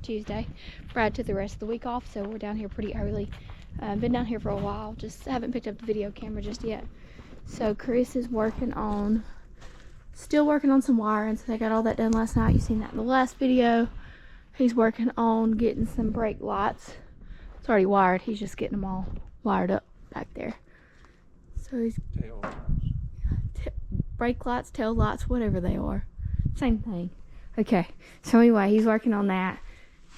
Tuesday. Brad took the rest of the week off, so we're down here pretty early. Been down here for a while, just haven't picked up the video camera just yet. So Chris is still working on some wiring, so they got all that done last night. You seen that in the last video. He's working on getting some brake lights. It's already wired, he's just getting them all wired up back there. So he's brake lights, tail lights, whatever they are, same thing. Okay, so anyway, he's working on that.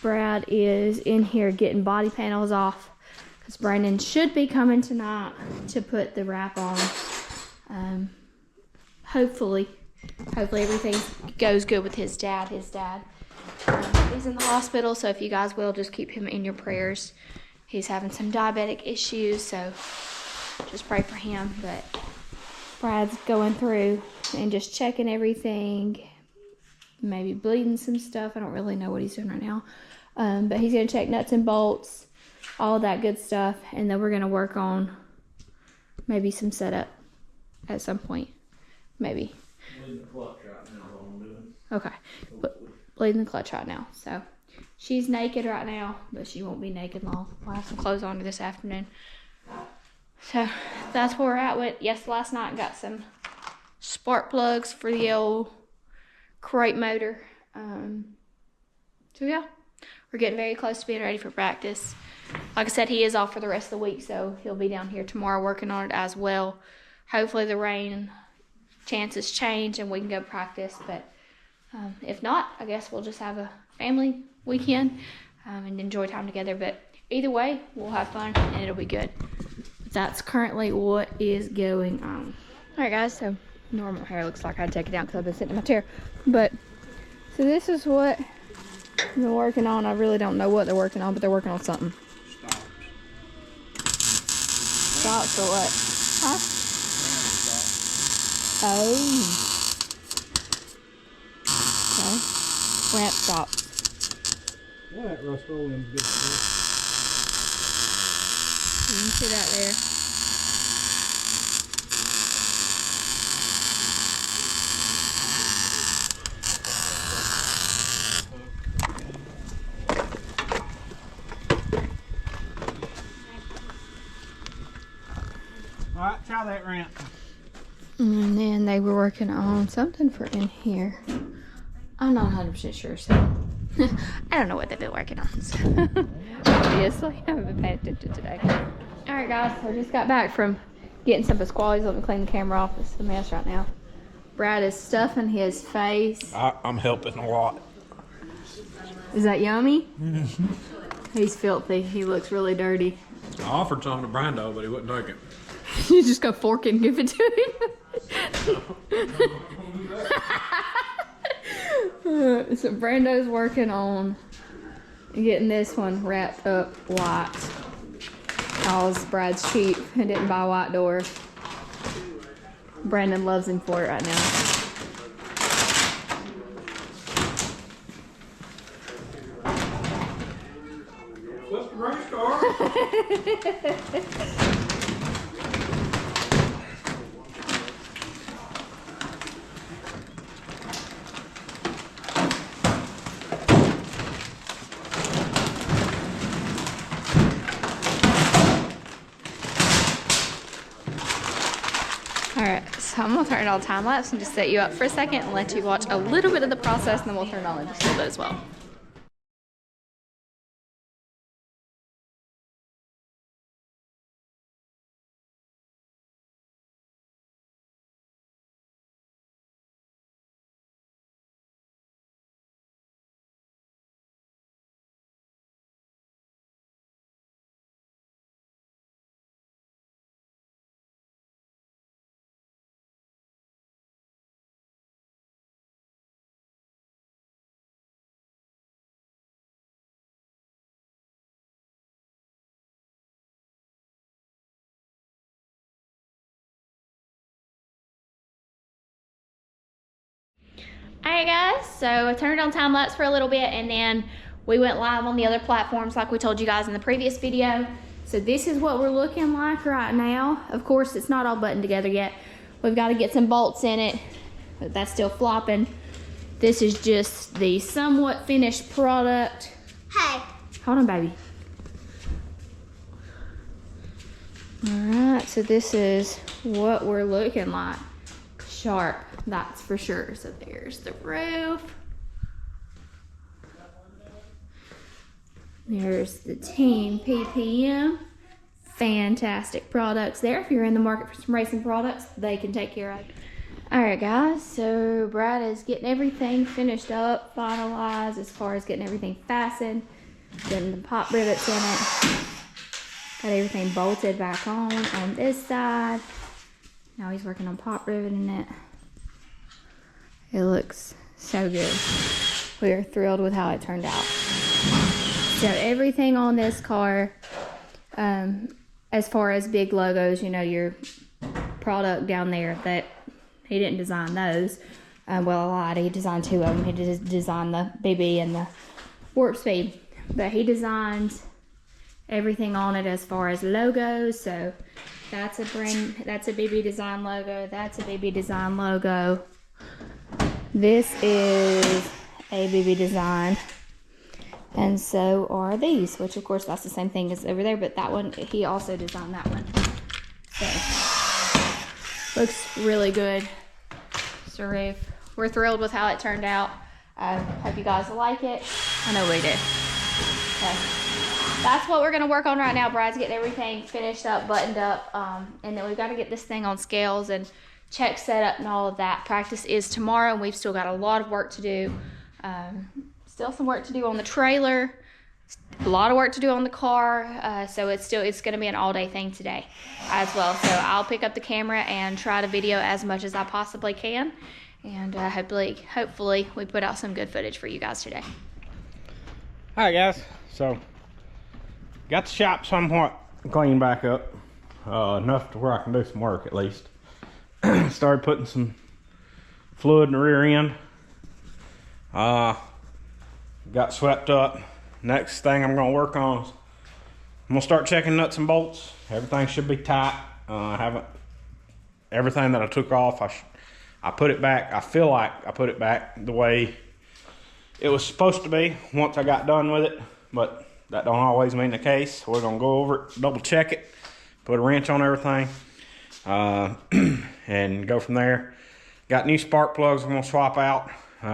Brad is in here getting body panels off because Brandon should be coming tonight to put the wrap on. Hopefully everything goes good with his dad. He's in the hospital, so if you guys will, just keep him in your prayers. He's having some diabetic issues, so just pray for him. But Brad's going through and just checking everything, maybe bleeding some stuff. I don't really know what he's doing right now, but he's going to check nuts and bolts, all that good stuff, and then we're going to work on maybe some setup at some point, maybe. Bleeding the clutch right now is all I'm doing. Okay, bleeding the clutch right now. So she's naked right now, but she won't be naked long. We'll have some clothes on her this afternoon. So that's where we're at with. Yes, last night got some spark plugs for the old crate motor. So yeah, we're getting very close to being ready for practice. Like I said, he is off for the rest of the week, so he'll be down here tomorrow working on it as well. Hopefully the rain chances change and we can go practice, but if not, I guess we'll just have a family weekend and enjoy time together. But either way, we'll have fun and it'll be good. That's currently what is going on. All right, guys, so normal hair looks like I'd take it down because I've been sitting in my chair. But so this is what they're working on. I really don't know what they're working on, but they're working on something. Stops or what? Huh? Oh. Okay. Ramp stops. Well, that Rust-Oleum's good stuff. You can see that there. Alright, try that ramp. And then they were working on something for in here. I'm not 100% sure, so I don't know what they've been working on. So. Obviously, I haven't been paying attention today. Alright, guys, so I just got back from getting some Pasquale's. Let me clean the camera off. It's a mess right now. Brad is stuffing his face. I'm helping a lot. Is that yummy? He's filthy. He looks really dirty. I offered some to Brando, but he wouldn't take it. You just go fork and give it to him. So Brando's working on getting this one wrapped up white. Cause Brad's cheap and didn't buy white door. Brandon loves him for it right now. That's the race car. Alright, so I'm going to turn it on time lapse and just set you up for a second and let you watch a little bit of the process, and then we'll turn it on in just a little bit as well. Alright guys, so I turned it on time lapse for a little bit and then we went live on the other platforms like we told you guys in the previous video. So this is what we're looking like right now. Of course, it's not all buttoned together yet. We've got to get some bolts in it, but that's still flopping. This is just the somewhat finished product. Hold on, baby. Alright, so this is what we're looking like. Sharp, that's for sure. So there's the roof. There's the team PPM. Fantastic products there. If you're in the market for some racing products, they can take care of it. Alright guys, so Brad is getting everything finished up, finalized as far as getting everything fastened, getting the pop rivets in it. Got everything bolted back on this side. Now he's working on pop riveting it. It looks so good. We are thrilled with how it turned out. So everything on this car, as far as big logos, you know, your product down there, that he didn't design those. Well, a lot. He designed two of them. He designed the BB and the warp speed. But he designed everything on it as far as logos. So that's a BB design logo. That's a BB design logo. This is a BB design. And so are these, which of course that's the same thing as over there, but that one, he also designed that one. So, looks really good. So we're thrilled with how it turned out. Hope you guys like it. I know we do. Okay. That's what we're gonna work on right now. Brad's getting everything finished up, buttoned up, and then we've got to get this thing on scales and check setup and all of that. Practice is tomorrow, and we've still got a lot of work to do. Still some work to do on the trailer, a lot of work to do on the car, so it's going to be an all-day thing today as well. So I'll pick up the camera and try to video as much as I possibly can, and hopefully we put out some good footage for you guys today. All right, guys. So got the shop somewhat cleaned back up, enough to where I can do some work at least. Started putting some fluid in the rear end. Got swept up. Next thing I'm going to work on is I'm going to start checking nuts and bolts. Everything should be tight. I haven't, everything that I took off, I put it back. I feel like I put it back the way it was supposed to be once I got done with it, but that don't always mean the case. So we're going to go over it, double check it, put a wrench on everything, and go from there. Got new spark plugs I'm going to swap out.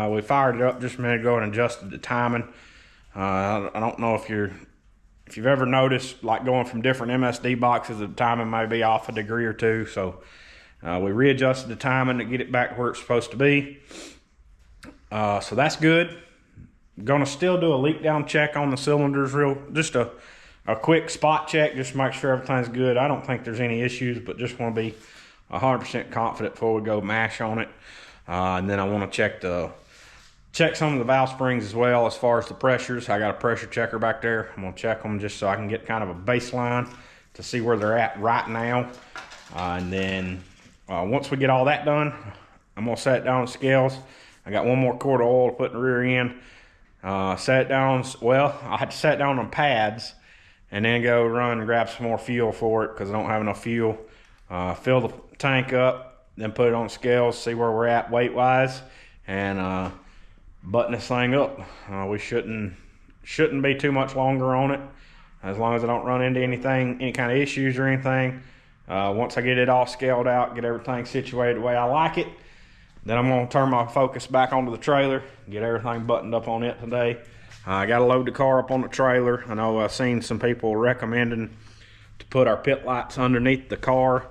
We fired it up just a minute ago and adjusted the timing. I don't know if you've ever noticed, like going from different MSD boxes, the timing may be off a degree or two. So we readjusted the timing to get it back where it's supposed to be. So that's good. Gonna still do a leak down check on the cylinders, just a quick spot check, just to make sure everything's good. I don't think there's any issues, but just want to be 100% confident before we go mash on it. And then I want to check some of the valve springs as well as far as the pressures. I got a pressure checker back there. I'm going to check them just so I can get kind of a baseline to see where they're at right now. And then once we get all that done, I'm going to set it down on scales. I got one more quart of oil to put in the rear end. Set it down, well, I had to set it down on pads and then go run and grab some more fuel for it because I don't have enough fuel. Fill the tank up, then put it on scales, see where we're at weight-wise, and button this thing up. We shouldn't be too much longer on it, as long as I don't run into any kind of issues or anything. Once I get it all scaled out, get everything situated the way I like it, then I'm going to turn my focus back onto the trailer, get everything buttoned up on it today. I got to load the car up on the trailer. I know I've seen some people recommending to put our pit lights underneath the car.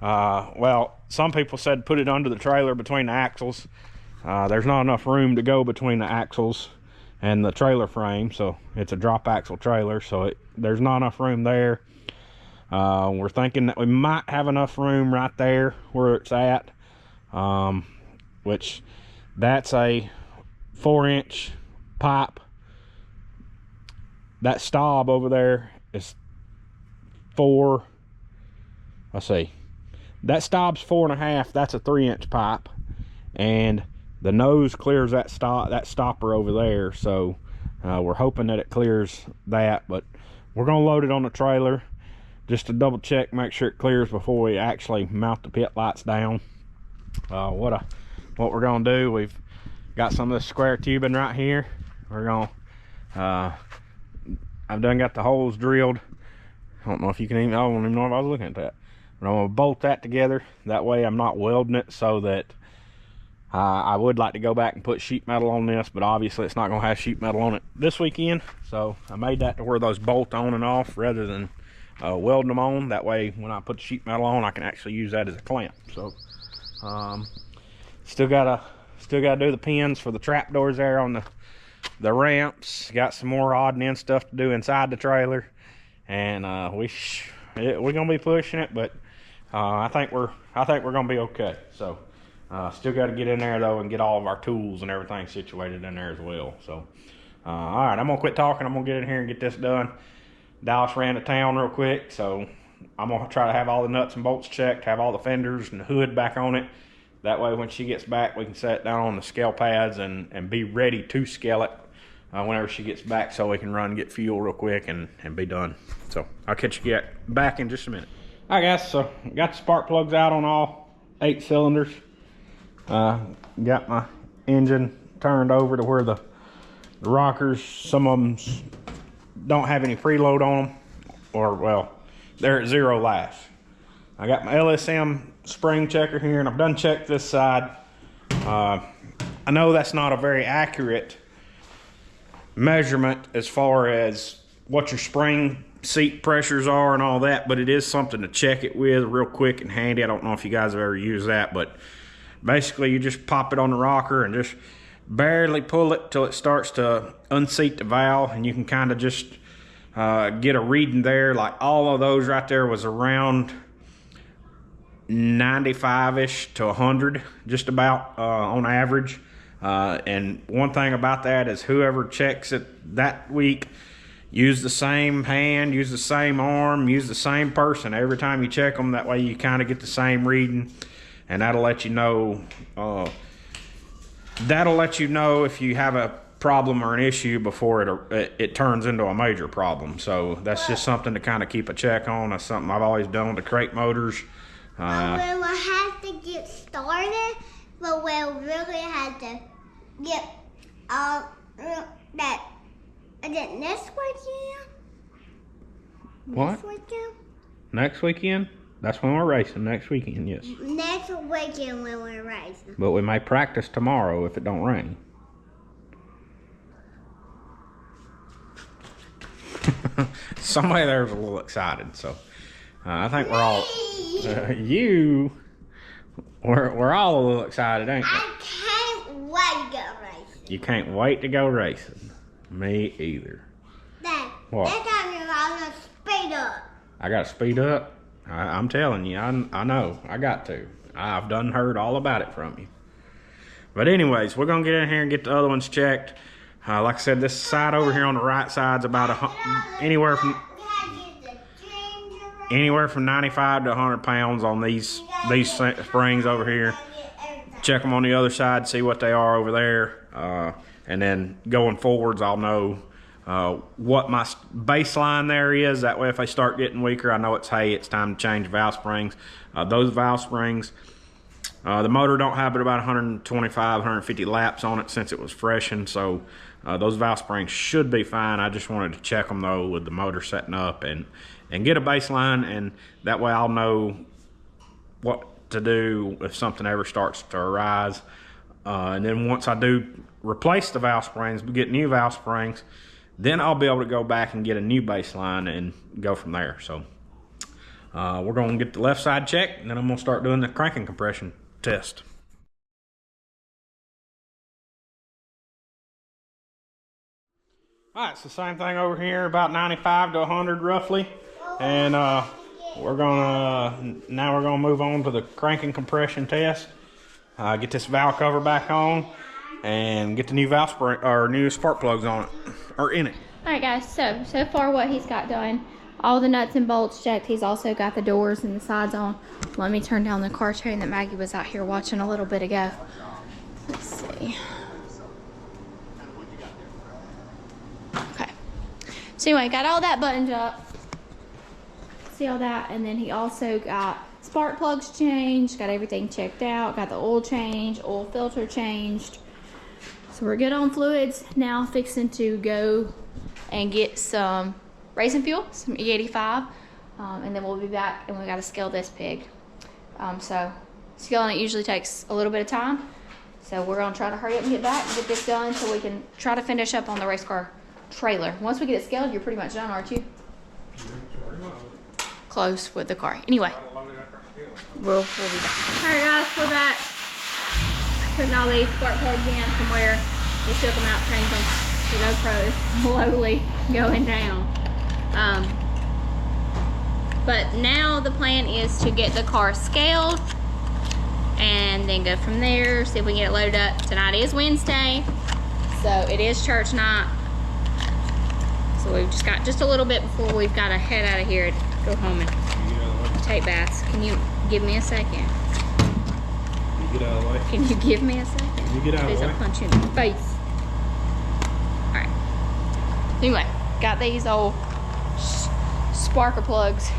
Well, some people said put it under the trailer between the axles. There's not enough room to go between the axles and the trailer frame, so it's a drop axle trailer, so there's not enough room there. We're thinking that we might have enough room right there where it's at, which that's a 4-inch pipe. That stop over there is that stop's 4.5. That's a 3-inch pipe, and the nose clears that stopper over there. So we're hoping that it clears that, but we're gonna load it on the trailer just to double check, make sure it clears before we actually mount the pit lights down. What we're gonna do, we've got some of this square tubing right here. We're gonna I've done got the holes drilled. I don't know if you can even, I don't even know if I was looking at that. But I'm gonna bolt that together. That way I'm not welding it, so that I would like to go back and put sheet metal on this, but obviously it's not gonna have sheet metal on it this weekend. So I made that to where those bolt on and off rather than welding them on. That way when I put the sheet metal on, I can actually use that as a clamp. So still gotta do the pins for the trap doors there on the ramps. Got some more odd and end stuff to do inside the trailer, and we're gonna be pushing it, but I think we're gonna be okay. So still got to get in there though and get all of our tools and everything situated in there as well. So all right, I'm gonna quit talking. I'm gonna get in here and get this done. Dallas ran to town real quick, so I'm gonna try to have all the nuts and bolts checked, have all the fenders and the hood back on it. That way when she gets back, we can set it down on the scale pads and be ready to scale it whenever she gets back, so we can run and get fuel real quick and be done. So I'll catch you back in just a minute. All right guys, so got the spark plugs out on all 8 cylinders. Got my engine turned over to where the rockers, some of them don't have any preload on them, or well, they're at 0 lash. I got my LSM spring checker here, and I've done checked this side. I know that's not a very accurate measurement as far as what your spring seat pressures are and all that, but it is something to check it with real quick and handy. I don't know if you guys have ever used that, but basically you just pop it on the rocker and just barely pull it till it starts to unseat the valve, and you can kind of just get a reading there. Like all of those right there was around 95-ish to 100, just about on average. And one thing about that is whoever checks it that week, use the same hand, use the same arm, use the same person every time you check them. That way you kind of get the same reading, and that'll let you know if you have a problem or an issue before it turns into a major problem. So that's just something to kind of keep a check on. That's something I've always done with the crate motors. We'll have to get started, but we'll really have to get that. Is it next weekend? What? Next weekend? Next weekend? That's when we're racing, next weekend, yes. Next weekend when we're racing. But we may practice tomorrow if it don't rain. Somebody there's a little excited, so I think we're all we're all a little excited, ain't we? I can't wait to go racing. You can't wait to go racing. Me either. Dad, What? that time you're gonna speed up. I gotta speed up. I'm telling you, I know. I got to. I've done heard all about it from you. But anyways, we're gonna get in here and get the other ones checked. Like I said, this side over here on the right side's about anywhere from 95 to 100 pounds on these springs over here. Check them on the other side, see what they are over there, and then going forwards, I'll know what my baseline there is. That way, if I start getting weaker, I know it's time to change valve springs. Those valve springs, the motor don't have but about 125, 150 laps on it since it was freshened, so those valve springs should be fine. I just wanted to check them though with the motor setting up and get a baseline, and that way I'll know what to do if something ever starts to arise. And then once I do replace the valve springs, get new valve springs, then I'll be able to go back and get a new baseline and go from there. So we're going to get the left side checked, and then I'm going to start doing the cranking compression test. All right, it's the same thing over here, about 95 to 100 roughly. And now we're gonna move on to the cranking compression test. Get this valve cover back on and get the new valve spring or new spark plugs on it or in it. All right, guys. So far what he's got done, all the nuts and bolts checked. He's also got the doors and the sides on. Let me turn down the car train that Maggie was out here watching a little bit ago. Let's see. Okay. So anyway, got all that buttoned up. See all that, and then he also got spark plugs changed, got everything checked out, got the oil changed, oil filter changed. So we're good on fluids. Now fixing to go and get some racing fuel, some E85, and then we'll be back and we got to scale this pig. So scaling it usually takes a little bit of time. So we're gonna try to hurry up and get back and get this done so we can try to finish up on the race car trailer. Once we get it scaled, you're pretty much done, aren't you? Close with the car. Anyway, we'll be back. All right, guys, we're back. Putting all these spark plugs in from where we took them out, changed them. The GoPro is slowly going down. But now the plan is to get the car scaled and then go from there, see if we can get it loaded up. Tonight is Wednesday, so it is church night. So we've just got just a little bit before we've got to head out of here and go home and take baths. Can you give me a second? You get out of the way. Can you give me a second? You get out of the way. I'll punch you in the face. Alright. Anyway, got these old sparker plugs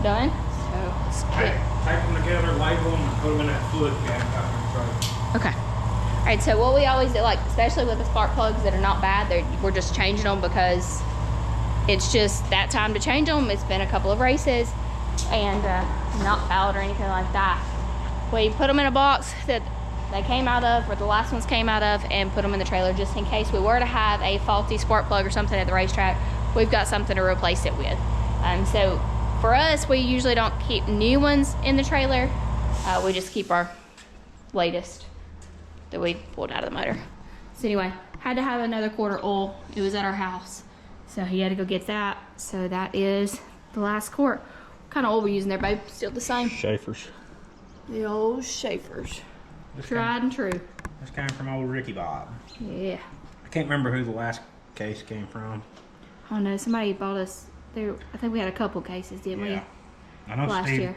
done. So let's get. Tape them together, label them, and put them in that fluid gap out in the trailer. Okay. Alright, so what we always do, like especially with the spark plugs that are not bad, we're just changing them because it's just that time to change them. It's been a couple of races and not fouled or anything like that. We put them in a box that they came out of, or the last ones came out of, and put them in the trailer just in case we were to have a faulty spark plug or something at the racetrack. We've got something to replace it with. So for us, we usually don't keep new ones in the trailer. We just keep our latest that we pulled out of the motor. So anyway, had to have another quarter oil. It was at our house, so he had to go get that. So that is the last quart. What kind of oil we using there, babe? Still the same? Schaefer's. The old Schaefer's. Tried and true. This came from old Ricky Bob. Yeah. I can't remember who the last case came from. I don't know. Somebody bought us. I think we had a couple cases, didn't Yeah. I know last Steve. year.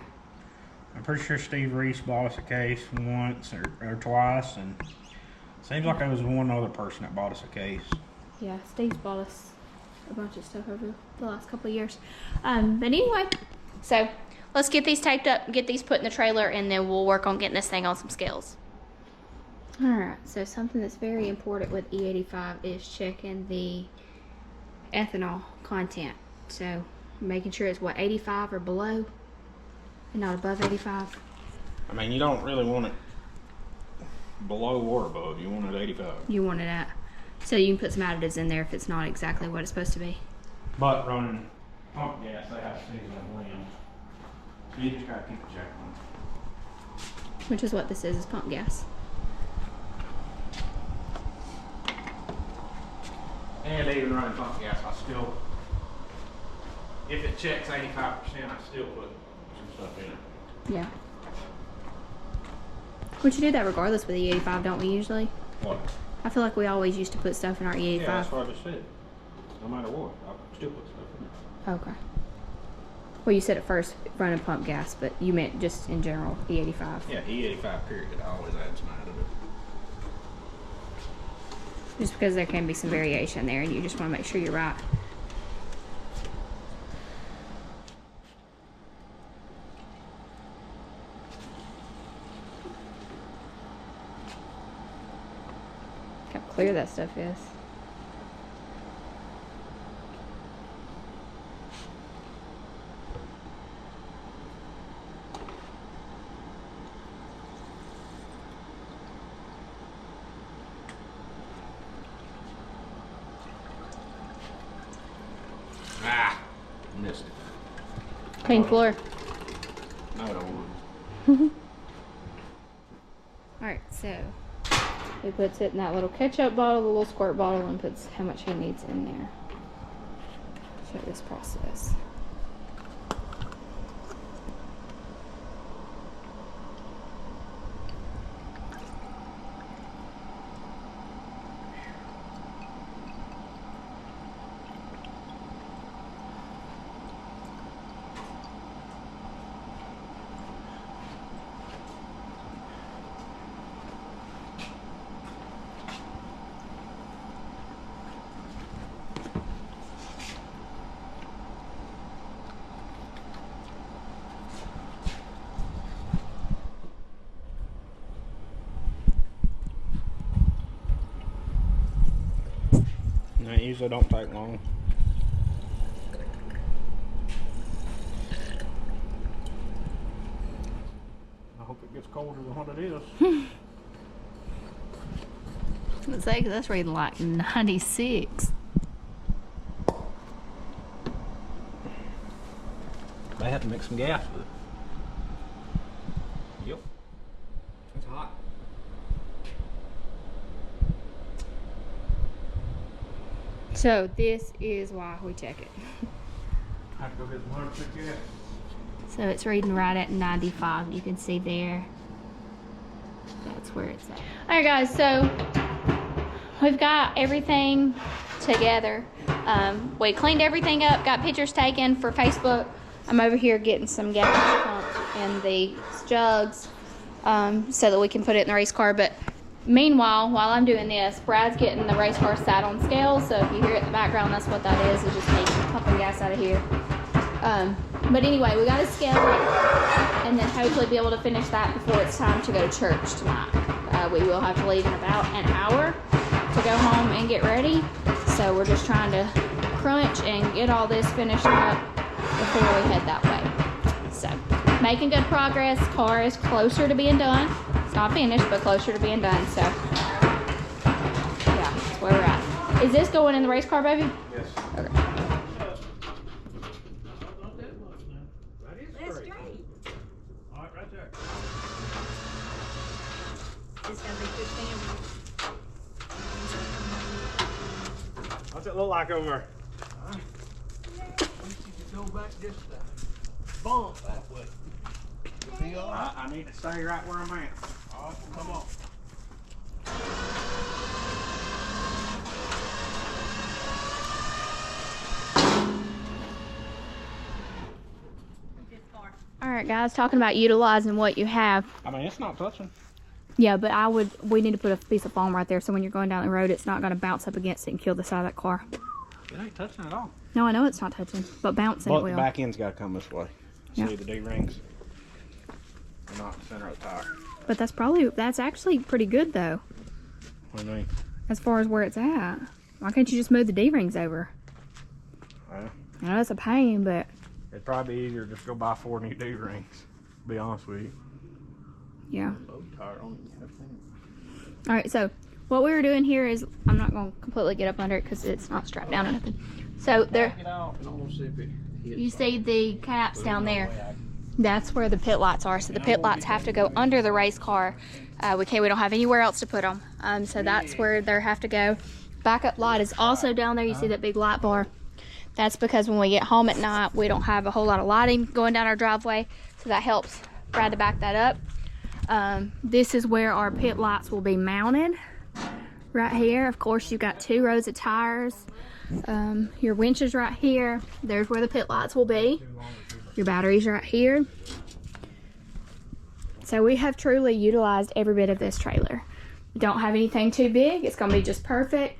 I'm pretty sure Steve Reese bought us a case once or twice, and seems like there was one other person that bought us a case. Yeah, Steve's bought us a bunch of stuff over the last couple of years. But anyway, so let's get these taped up, get these put in the trailer, and then we'll work on getting this thing on some scales. All right, so something that's very important with E85 is checking the ethanol content. So making sure it's what, 85 or below and not above 85. I mean, you don't really want it below or above. You want it 85. You want it at. So you can put some additives in there if it's not exactly what it's supposed to be. But running pump gas, they have seasonal blend. So you just gotta keep a check on it. Which is what this is pump gas. And even running pump gas, I still, if it checks 85%, I still put some stuff in it. Yeah. We should do that regardless with the E85, don't we usually? What? I feel like we always used to put stuff in our E85. Yeah, that's what I just said. No matter what, I still put stuff in it. Okay. Well, you said at first running pump gas, but you meant just in general E85. Yeah, E85 period. I always add some additive. Just because there can be some variation there and you just want to make sure you're right. Look how clear that stuff is. Missed it. Clean floor. No, it wouldn't. Alright, so he puts it in that little ketchup bottle, the little squirt bottle, and puts how much he needs in there. Show this process. That usually don't take long. I hope it gets colder than what it is. Let's say, 'cause that's reading like 96. They had to mix some gas with it. Yep. It's hot. So this is why we check it. I have to go get some 100% gas. So it's reading right at 95. You can see there. That's where it's at. Alright guys, so we've got everything together. We cleaned everything up, got pictures taken for Facebook. I'm over here getting some gas pumped in the jugs so that we can put it in the race car. But meanwhile, while I'm doing this, Brad's getting the race car sat on scales. So if you hear it in the background, that's what that is. It's just me pumping gas out of here. But anyway, we got to scale it and then hopefully be able to finish that before it's time to go to church tonight. We will have to leave in about an hour to go home and get ready. So we're just trying to crunch and get all this finished up before we head that way. So making good progress. Car is closer to being done. It's not finished, but closer to being done. So yeah, that's where we're at. Is this going in the race car, baby? Yes. Okay. That's straight. All right, right there. It's gonna be 15. What's it look like over there? Go back just a bump that way. Be all right. I need to stay right where I'm at. All right, come on. Alright guys, talking about utilizing what you have. I mean, it's not touching. Yeah, but we need to put a piece of foam right there so when you're going down the road, it's not going to bounce up against it and kill the side of that car. It ain't touching at all. No, I know it's not touching, but bouncing But it will. the back end's got to come this way. Yeah. See the D-rings? They're not the center of the tire. But that's actually pretty good though, What do you mean? as far as where it's at. Why can't you just move the D-rings over? Well, I know it's a pain, but it'd probably be easier to just go buy 4 new D-rings, to be honest with you. yeah. Low tire on it. Alright, so what we were doing here is, I'm not going to completely get up under it because it's not strapped down or nothing. So there, Back it off and I'm gonna see if it hits. you see the caps down there. That's where the pit lights are. So the pit lights have to go under the race car. We don't have anywhere else to put them. So that's where they have to go. Backup light is also down there. You see that big light bar? That's because when we get home at night, we don't have a whole lot of lighting going down our driveway. So that helps Brad to back that up. This is where our pit lights will be mounted. Right here, of course, you've got 2 rows of tires. Your winch is right here. There's where the pit lights will be. Your battery's right here. So we have truly utilized every bit of this trailer. Don't have anything too big. It's gonna be just perfect.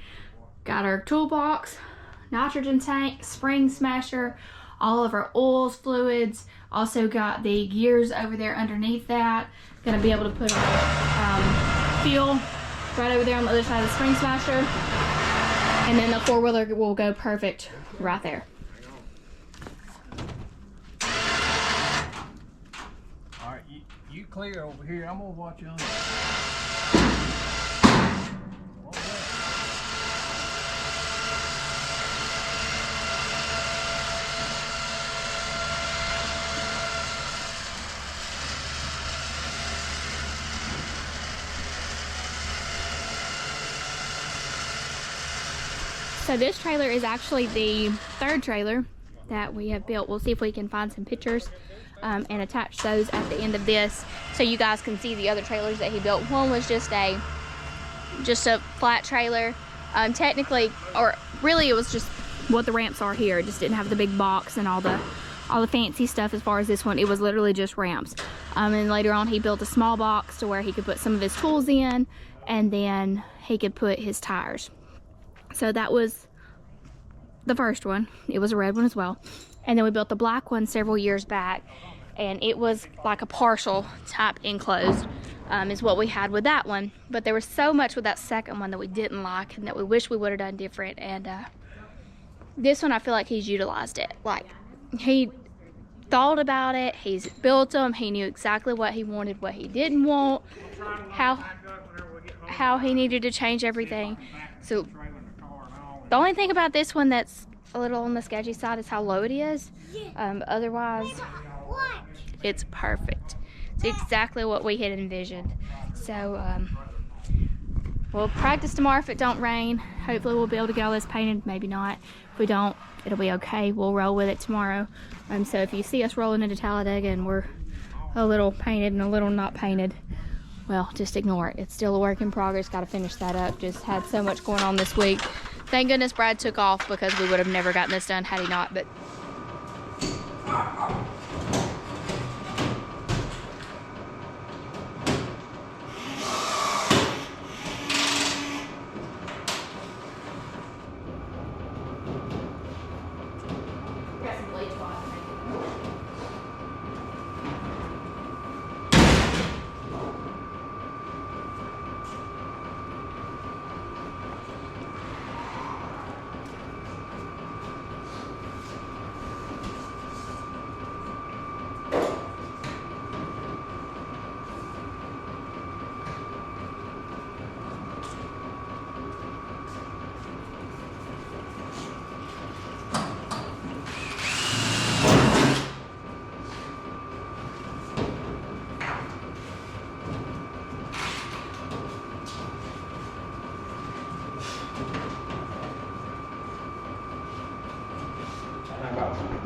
Got our toolbox, nitrogen tank, spring smasher, all of our oils, fluids. Also got the gears over there underneath that. Gonna be able to put our fuel right over there on the other side of the spring smasher. And then the 4-wheeler will go perfect right there. All right, you clear over here. I'm gonna watch you on. So this trailer is actually the 3rd trailer that we have built. We'll see if we can find some pictures and attach those at the end of this so you guys can see the other trailers that he built. One was just a flat trailer. Technically, or really it was just what the ramps are here. It just didn't have the big box and all the fancy stuff. As far as this one, it was literally just ramps. And later on he built a small box to where he could put some of his tools in, and then he could put his tires. So that was the first one. It was a red one as well. And then we built the black one several years back. and it was like a partial type enclosed, is what we had with that one. But there was so much with that second one that we didn't like and that we wish we would have done different. And this one, I feel like he's utilized it. Like, he thought about it, he's built them, he knew exactly what he wanted, what he didn't want, how he needed to change everything. So the only thing about this one that's a little on the sketchy side is how low it is. Otherwise, it's perfect. It's exactly what we had envisioned. So we'll practice tomorrow if it don't rain. Hopefully we'll be able to get all this painted. Maybe not. If we don't, it'll be okay. We'll roll with it tomorrow. So if you see us rolling into Talladega and we're a little painted and a little not painted, well, just ignore it. It's still a work in progress. Got to finish that up. Just had so much going on this week. Thank goodness Brad took off, because we would have never gotten this done had he not. But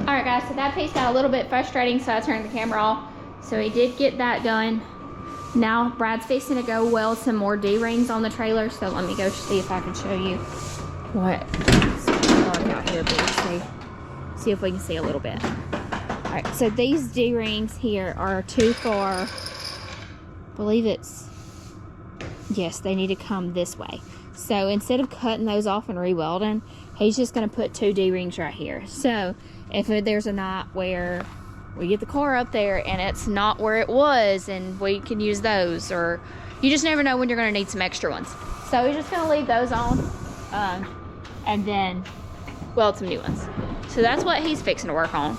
alright guys, so that piece got a little bit frustrating, so I turned the camera off. So he did get that done. Now Brad's fixing to go weld some more D-rings on the trailer, so let me go see if I can show you what out here, but see if we can see a little bit. Alright, so these D-rings here are too far. I believe it's, yes, they need to come this way. So instead of cutting those off and re-welding, he's just going to put 2 D-rings right here. So if there's a night where we get the car up there and it's not where it was, and we can use those, or you just never know when you're going to need some extra ones. So he's just going to leave those on and then weld some new ones. So that's what he's fixing to work on.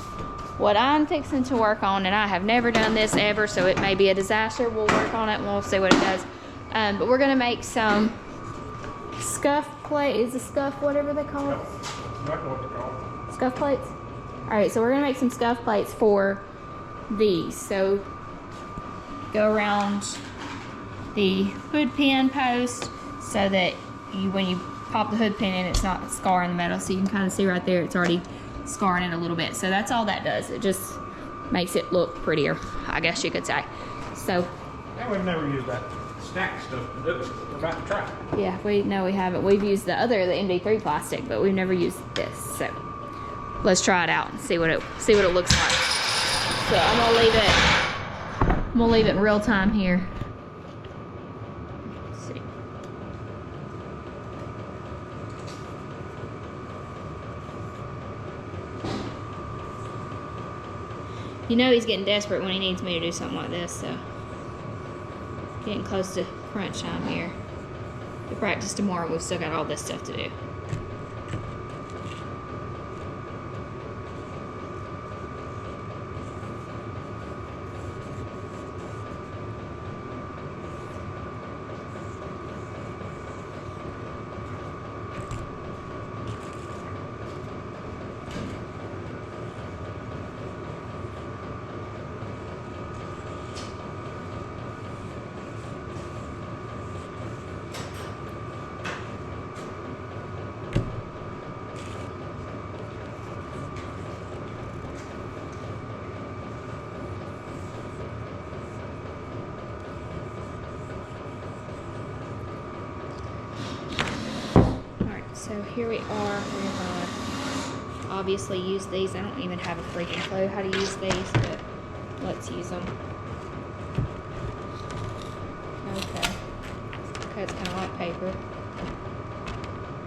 What I'm fixing to work on, and I have never done this ever, so it may be a disaster. We'll work on it and we'll see what it does. But we're going to make some scuff plate. Is a scuff whatever they call it? That's what they're called. Scuff plates? Alright, so we're going to make some scuff plates for these. So go around the hood pin post so that when you pop the hood pin in, it's not scarring the metal. So you can kind of see right there, it's already scarring it a little bit. So that's all that does. It just makes it look prettier, I guess you could say. So Yeah, we've never used that stack stuff to do it. We're about to try it. yeah, we haven't. We've used the MD3 plastic, but we've never used this. So let's try it out and see what it looks like. So I'm gonna leave it in real time here. Let's see. You know he's getting desperate when he needs me to do something like this, so getting close to crunch time here. To practice tomorrow, we've still got all this stuff to do. So here we are. We're gonna obviously use these. I don't even have a freaking clue how to use these, but let's use them. Okay. Okay, it's kind of like paper.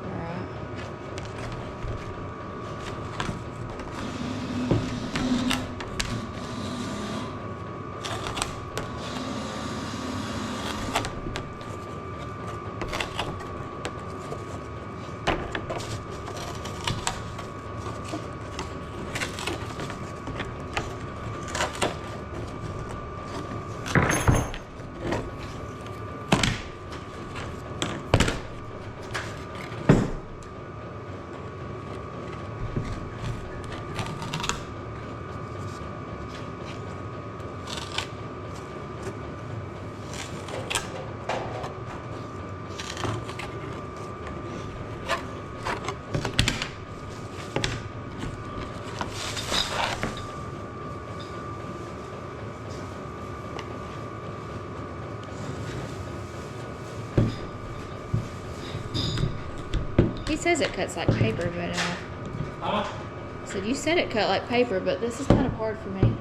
Alright. says it cuts like paper, but Huh? I said you said it cut like paper, but this is kind of hard for me. Can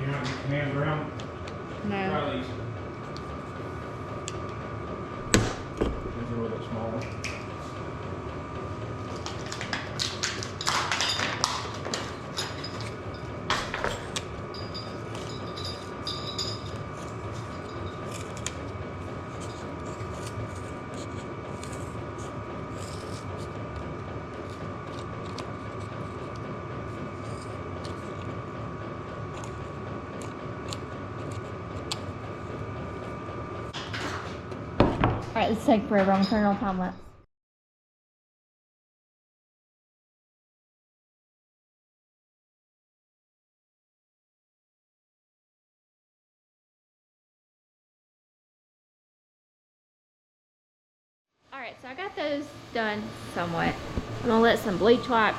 you not get your hands around? No. Try these. These are a little bit smaller. All right, let's take forever. I'm turning on time lapse. All right, so I got those done somewhat. I'm gonna let some bleach wipe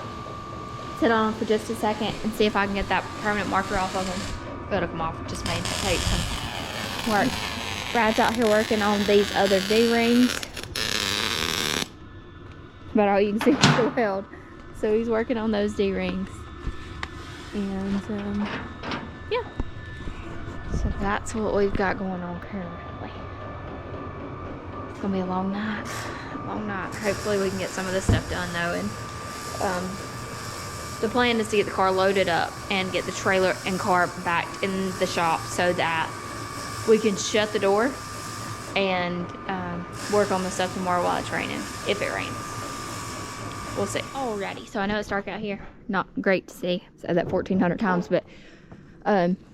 sit on them for just a second and see if I can get that permanent marker off of them. But it'll come off. It just may take some work. Brad's out here working on these other D-rings. About all you can see is the weld. So he's working on those D-rings. And yeah. So that's what we've got going on currently. It's gonna be a long night. Long night. Hopefully we can get some of this stuff done though. And the plan is to get the car loaded up and get the trailer and car back in the shop so that we can shut the door and work on the stuff tomorrow while it's raining, if it rains. We'll see. Alrighty, so I know it's dark out here. Not great to see. I've said that 1,400 times, but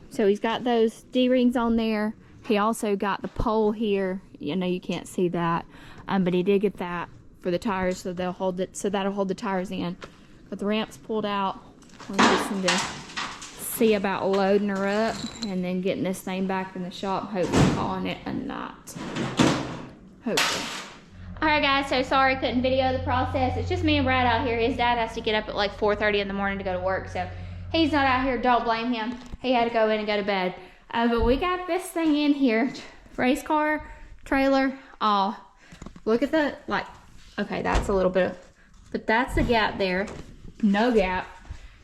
so he's got those D-rings on there. He also got the pole here. You know, you can't see that, but he did get that for the tires, so they'll hold it. So that'll hold the tires in. But the ramp's pulled out. We're just need to see about loading her up and then getting this thing back in the shop. Hopefully calling it a night. Hopefully. Alright guys, so sorry couldn't video the process. It's just me and Brad out here. His dad has to get up at like 4:30 in the morning to go to work, so he's not out here. Don't blame him. He had to go in and go to bed. But we got this thing in here. Race car, trailer, all. Look at the, like, okay, that's a little bit of, but that's the gap there. No gap.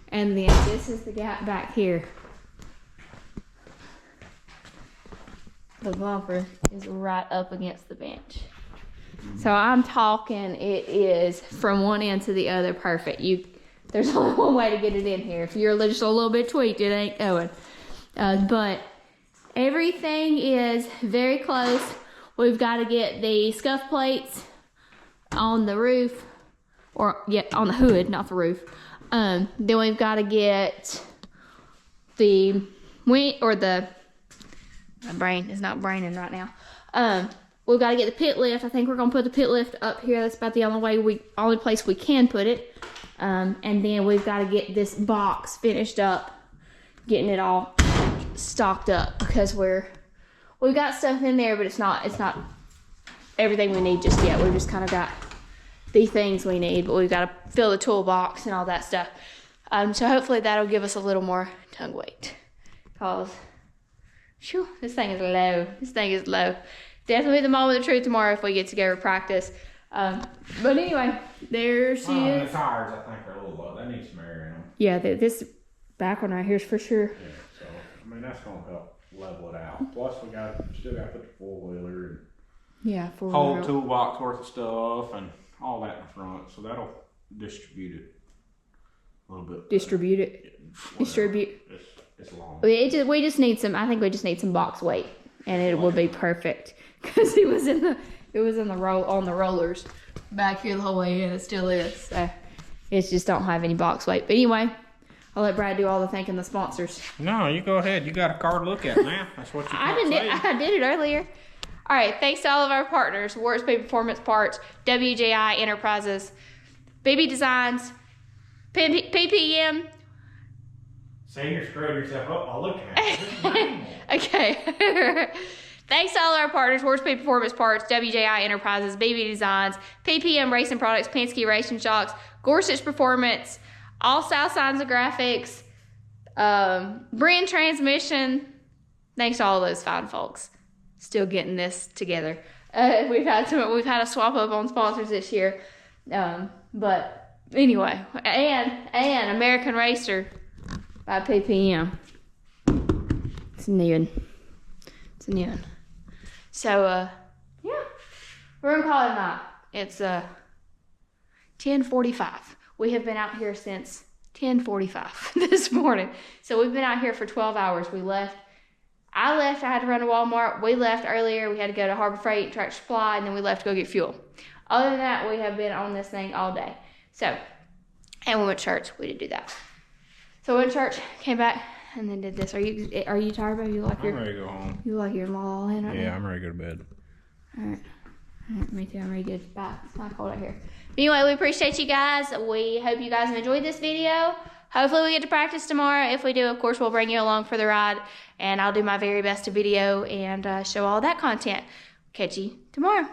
And then this is the gap back here. The bumper is right up against the bench. So I'm talking, it is from one end to the other perfect. There's only one way to get it in here. If you're just a little bit tweaked, it ain't going. But everything is very close. We've got to get the scuff plates on the roof, or yeah, on the hood, not the roof. Then we've got to get the wing, or the, my brain is not braining right now. We've got to get the pit lift. I think we're gonna put the pit lift up here. That's about the only place we can put it. And then we've got to get this box finished up, getting it all stocked up, because we've got stuff in there, but it's not everything we need just yet. We've just kind of got the things we need, but we've got to fill the toolbox and all that stuff. So hopefully that'll give us a little more tongue weight, cause phew, this thing is low. This thing is low. Definitely the moment of truth tomorrow if we get to go to practice. But anyway, there she is. The tires, I think, are a little low. They need some air in them. Yeah, this back one right here is for sure. Yeah, so I mean that's gonna help level it out. Plus we still got to put the four-wheeler and whole toolbox worth of stuff and all that in front. So that'll distribute it a little bit. Distribute it. Whatever. Distribute. It's long. We just need some. I think we just need some box weight, and it will be perfect. Because it was on the rollers back here the whole way in. It still is. So it's just don't have any box weight. But anyway, I'll let Brad do all the thanking the sponsors. No, you go ahead. You got a car to look at now. That's what you I did it earlier. All right, thanks to all of our partners: Warts Baby Performance Parts, WJI Enterprises, Baby Designs, PPM. See, you're screwing yourself up. I'll look at it. Okay. Thanks to all our partners: Warts Baby Performance Parts, WJI Enterprises, Baby Designs, PPM Racing Products, Penske Racing Shocks, Gorsuch Performance, All Style Signs and Graphics, Brinn Transmission. Thanks to all those fine folks. Still getting this together. We've had a swap up on sponsors this year, But anyway, and American Racer by PPM. It's a new one. It's a new one. So, yeah, we're gonna call it a night. It's 10:45. We have been out here since 10:45 this morning. So we've been out here for 12 hours. I left, I had to run to Walmart. We left earlier. We had to go to Harbor Freight, Tractor Supply, and then we left to go get fuel. Other than that, we have been on this thing all day. So, and we went to church. We did do that. So we went to church, came back, and then did this. Are you tired, baby? I'm ready to go home. You like your all in right now? Yeah, I'm ready to go to bed. All right. Me too. I'm ready to get back. It's not cold out here. But anyway, we appreciate you guys. We hope you guys have enjoyed this video. Hopefully we get to practice tomorrow. If we do, of course, we'll bring you along for the ride. And I'll do my very best to video and show all that content. Catch you tomorrow.